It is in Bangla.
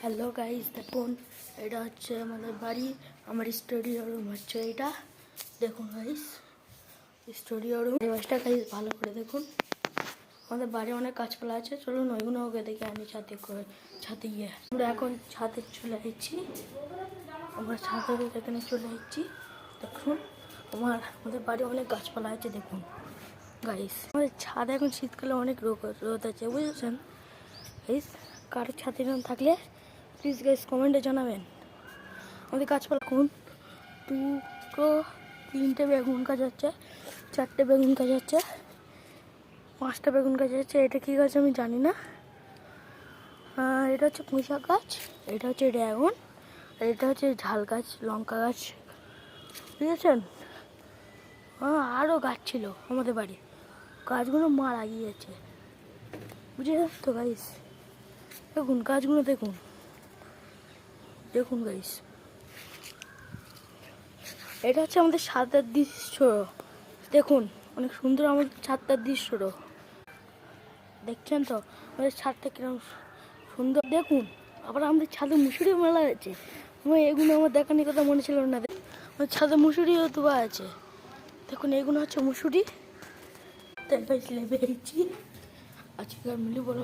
হ্যালো গাইস, দেখুন এটা হচ্ছে আমাদের বাড়ি। আমার স্টুডিও রুম হচ্ছে এটা। দেখুন গাইস, স্টুডিও রুম বাসটা গাইস ভালো করে দেখুন। আমাদের বাড়ি অনেক গাছপালা আছে, চলুন ওইগুলো ওকে দেখে আমি ছাদে গিয়ে আমরা এখন ছাদে চলে এসেছি। আমরা ছাদে এখানে চলে এসেছি। দেখুন আমাদের বাড়ি অনেক গাছপালা আছে। দেখুন গাইস, আমাদের ছাদে এখন শীতকালে অনেক রোদ আছে, বুঝেছেন গাইস? কারোর ছাদে না থাকলে প্লিজ গাইস কমেন্টে জানাবেন। আমাদের গাছপালা কোন দুটো তিনটে বেগুন গাছ আছে, চারটে বেগুন গাছ আছে, পাঁচটা বেগুন গাছ আছে। এটা কী গাছ আমি জানি না। এটা হচ্ছে পুঁইশাক গাছ, এটা হচ্ছে ড্রাগন, আর এটা হচ্ছে ঝাল গাছ, লঙ্কা গাছ, বুঝেছেন? আরও গাছ ছিল আমাদের বাড়ি, গাছগুলো মারা গিয়েছে, বুঝেছেন তো গাইস? দেখুন গাছগুলো দেখুন, দেখুন গাইস, এটা হচ্ছে আমাদের ছাদের দৃশ্য। দেখুন অনেক সুন্দর আমাদের ছাদটার দৃশ্যটা, দেখছেন তো আমাদের ছাদটা কিরকম সুন্দর। দেখুন আবার আমাদের ছাদে মুসুরি মেলা আছে। এগুলো আমার দেখানোর কথা মনে ছিল না। আমাদের ছাদে মুসুরিও দেওয়া আছে। দেখুন এগুলো হচ্ছে মুসুরি। তাই পেয়েছি আজকে মিলি বলো